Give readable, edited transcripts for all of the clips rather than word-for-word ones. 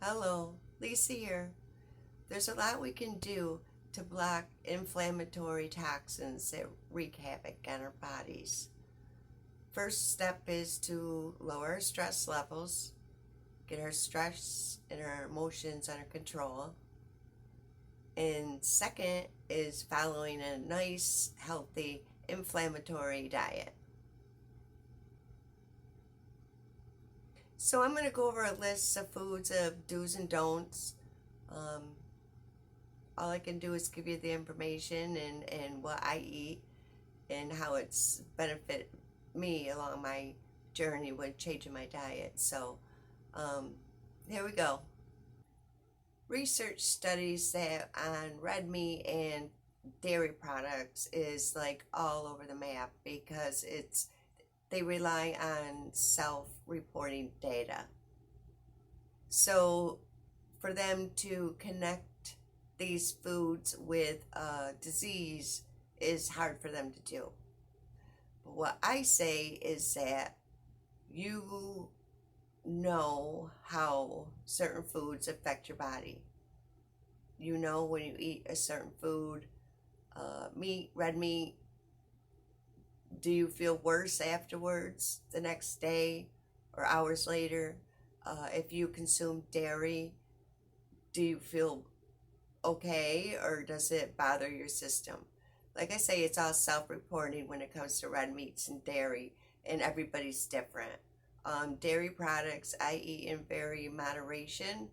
Hello, Lisa here. There's a lot we can do to block inflammatory toxins that wreak havoc on our bodies. First step is to lower our stress levels, get our stress and our emotions under control. And second is following a nice, healthy, inflammatory diet. So I'm going to go over a list of foods of do's and don'ts. Um, all I can do is give you the information and what I eat and how it's benefit me along my journey with changing my diet. So um, here we go. Research studies that on red meat and dairy products is like all over the map because they rely on self-reporting data. So for them to connect these foods with disease is hard for them to do. But what I say is that you know how certain foods affect your body. You know when you eat a certain food, meat, red meat, do you feel worse afterwards the next day or hours later? If you consume dairy, do you feel okay or does it bother your system? Like I say, it's all self reporting when it comes to red meats and dairy, and everybody's different. Dairy products I eat in very moderation.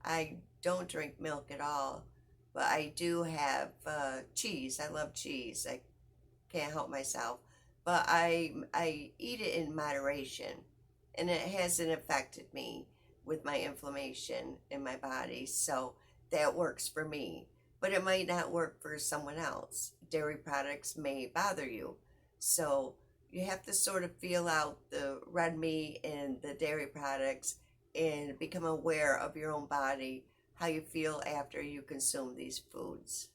I don't drink milk at all, but I do have cheese. I love cheese. I can't help myself, but I eat it in moderation, and it hasn't affected me with my inflammation in my body. So that works for me, but it might not work for someone else. Dairy products may bother you, so you have to sort of feel out the red meat and the dairy products and become aware of your own body, how you feel after you consume these foods.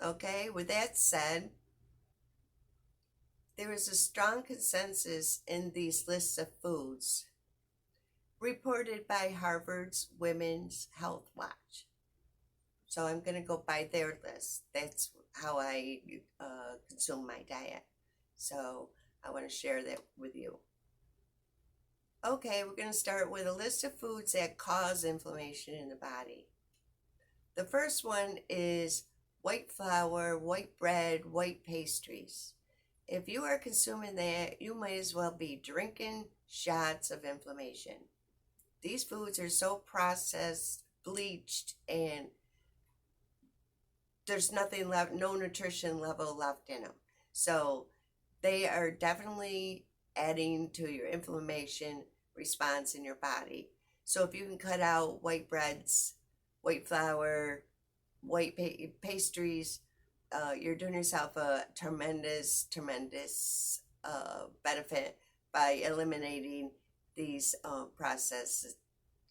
Okay, with that said, there is a strong consensus in these lists of foods reported by Harvard's Women's Health Watch. So I'm going to go by their list. That's how I consume my diet. So I want to share that with you. Okay, we're going to start with a list of foods that cause inflammation in the body. The first one is white flour, white bread, white pastries. If you are consuming that, you might as well be drinking shots of inflammation. These foods are so processed, bleached, and there's nothing left, no nutrition level left in them. So they are definitely adding to your inflammation response in your body. So if you can cut out white breads, white flour, white pastries, you're doing yourself a tremendous benefit by eliminating these processed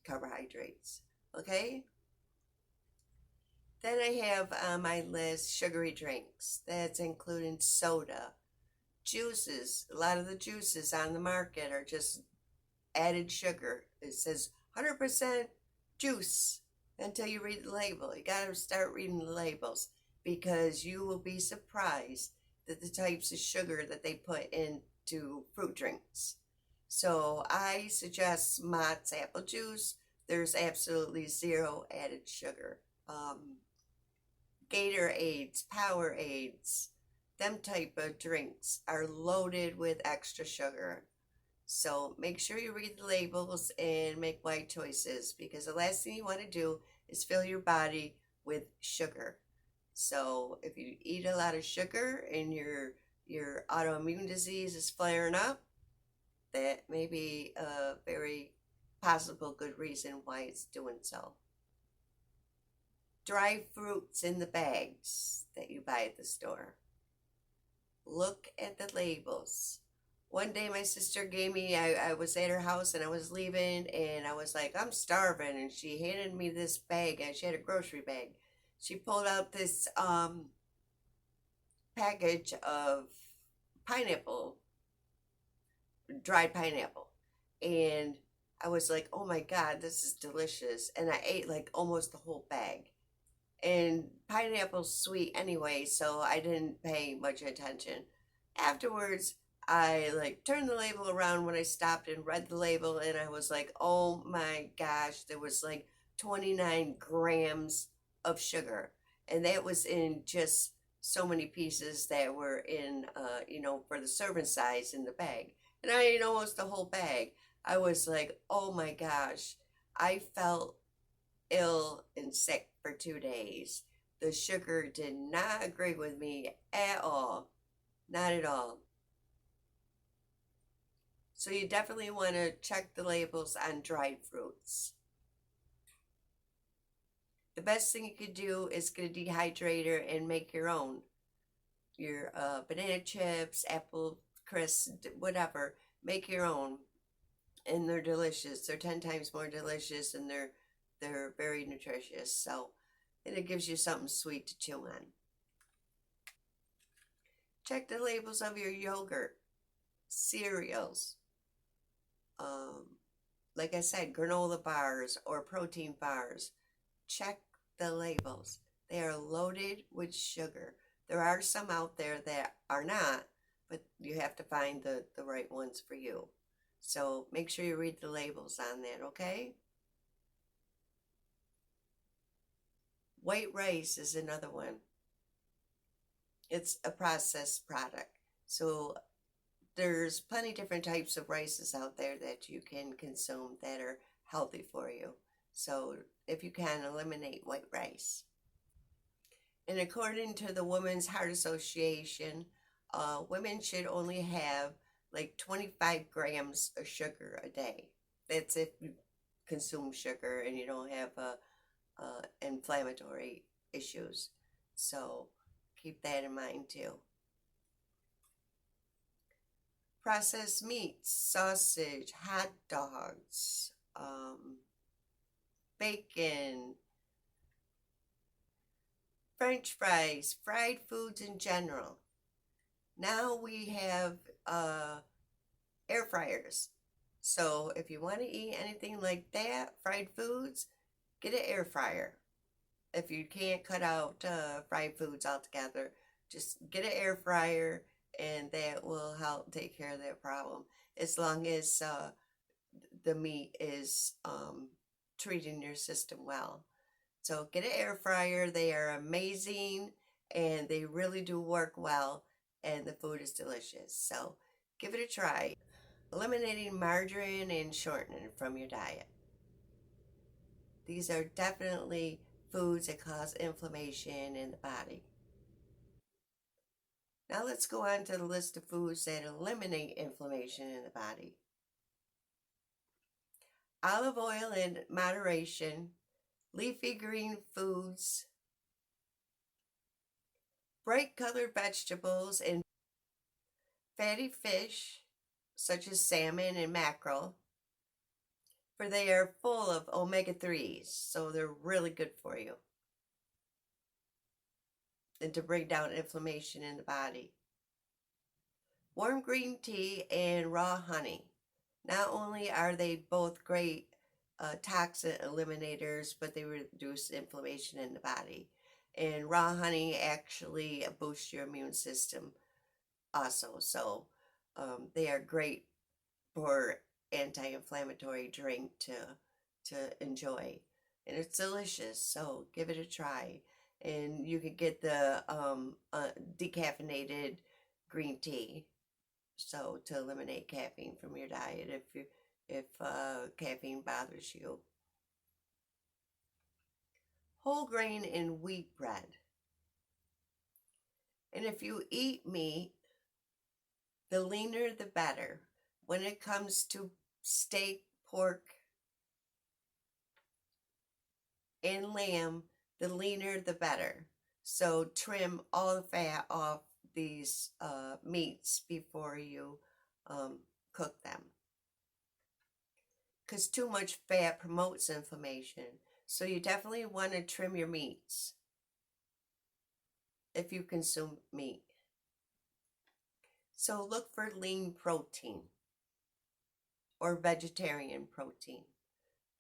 carbohydrates. Okay? Then I have on my list sugary drinks. That's including soda, juices. A lot of the juices on the market are just added sugar. It says 100% juice until you read the label. You got to start reading the labels because you will be surprised at the types of sugar that they put into fruit drinks. So I suggest Mott's apple juice. There's absolutely zero added sugar. Gatorades, Powerades, them type of drinks are loaded with extra sugar. So make sure you read the labels and make wise choices because the last thing you want to do is fill your body with sugar. So if you eat a lot of sugar and your autoimmune disease is flaring up, that may be a very possible good reason why it's doing so. Dry fruits in the bags that you buy at the store. Look at the labels. One day my sister gave me, I was at her house and I was leaving and I was like, I'm starving. And she handed me this bag and she had a grocery bag. She pulled out this package of pineapple, dried pineapple. And I was like, oh my God, this is delicious. And I ate like almost the whole bag. And pineapple's sweet anyway, so I didn't pay much attention. Afterwards, I like turned the label around when I stopped and read the label, and I was like, oh my gosh, there was like 29 grams of sugar. And that was in just so many pieces that were in, for the serving size in the bag. And I ate almost the whole bag. I was like, oh my gosh, I felt ill and sick for 2 days. The sugar did not agree with me at all. Not at all. So you definitely want to check the labels on dried fruits. The best thing you could do is get a dehydrator and make your own. Your banana chips, apple crisp, whatever. Make your own. And they're delicious. They're 10 times more delicious, and they're very nutritious. So, and it gives you something sweet to chew on. Check the labels of your yogurt, cereals, um, like I said, granola bars or protein bars. Check the labels. They are loaded with sugar. There are some out there that are not, but you have to find the right ones for you. So make sure you read the labels on that, okay? White rice is another one. It's a processed product. So there's plenty different types of rices out there that you can consume that are healthy for you. So if you can, eliminate white rice. And according to the Women's Heart Association, women should only have like 25 grams of sugar a day. That's if you consume sugar and you don't have inflammatory issues. So keep that in mind too. Processed meats, sausage, hot dogs, bacon, French fries, fried foods in general. Now we have air fryers. So if you want to eat anything like that, fried foods, get an air fryer. If you can't cut out fried foods altogether, just get an air fryer, and that will help take care of that problem. As long as the meat is treating your system well. So get an air fryer. They are amazing, and they really do work well, and the food is delicious. So give it a try. Eliminating margarine and shortening from your diet. These are definitely foods that cause inflammation in the body. Now let's go on to the list of foods that eliminate inflammation in the body. Olive oil in moderation, leafy green foods, bright colored vegetables, and fatty fish such as salmon and mackerel, for they are full of omega-3s, so they're really good for you and to bring down inflammation in the body. Warm green tea and raw honey. Not only are they both great toxin eliminators, but they reduce inflammation in the body. And raw honey actually boosts your immune system also. So they are great for anti-inflammatory drink to enjoy. And it's delicious, so give it a try. And you can get the decaffeinated green tea, so to eliminate caffeine from your diet if caffeine bothers you. Whole grain and wheat bread. And if you eat meat, the leaner the better. When it comes to steak, pork, and lamb, the leaner the better. So trim all the fat off these meats before you cook them. Because too much fat promotes inflammation. So you definitely want to trim your meats if you consume meat. So look for lean protein or vegetarian protein.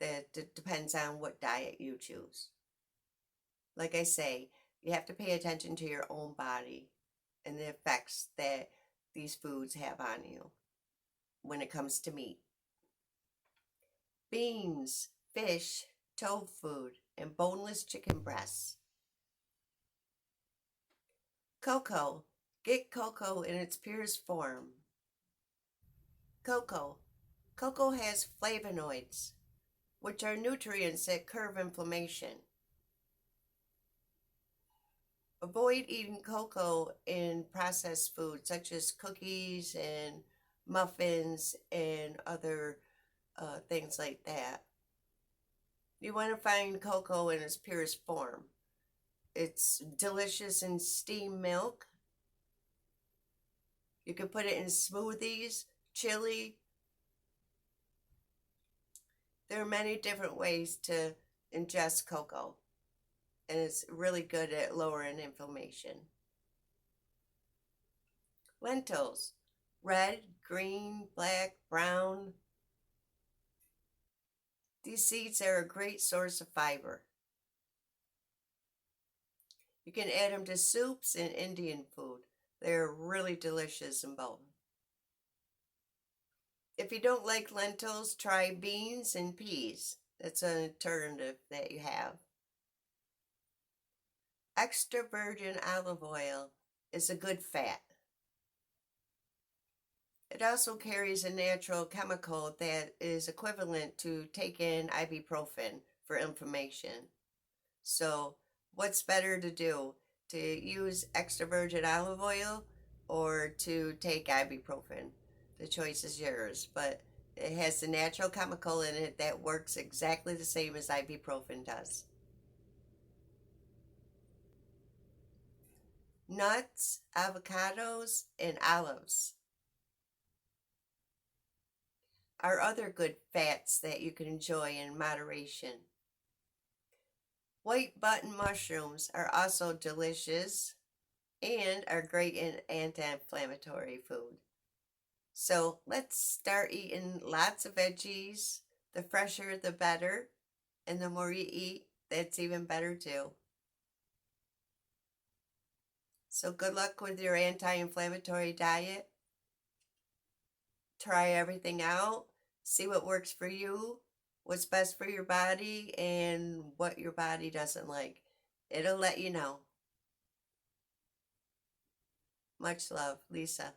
That depends on what diet you choose. Like I say, you have to pay attention to your own body and the effects that these foods have on you when it comes to meat. Beans, fish, tofu, and boneless chicken breasts. Cocoa. Get cocoa in its purest form. Cocoa. Cocoa has flavonoids, which are nutrients that curb inflammation. Avoid eating cocoa in processed foods such as cookies and muffins and other things like that. You want to find cocoa in its purest form. It's delicious in steamed milk. You can put it in smoothies, chili. There are many different ways to ingest cocoa, and it's really good at lowering inflammation. Lentils, red, green, black, brown. These seeds are a great source of fiber. You can add them to soups and Indian food. They're really delicious in both. If you don't like lentils, try beans and peas. That's an alternative that you have. Extra virgin olive oil is a good fat. It also carries a natural chemical that is equivalent to taking ibuprofen for inflammation. So, what's better to do? To use extra virgin olive oil or to take ibuprofen? The choice is yours, but it has the natural chemical in it that works exactly the same as ibuprofen does. Nuts, avocados, and olives are other good fats that you can enjoy in moderation. White button mushrooms are also delicious and are great in anti-inflammatory food. So let's start eating lots of veggies. The fresher, the better. And the more you eat, that's even better too. So good luck with your anti-inflammatory diet. Try everything out. See what works for you, what's best for your body, and what your body doesn't like. It'll let you know. Much love, Lisa.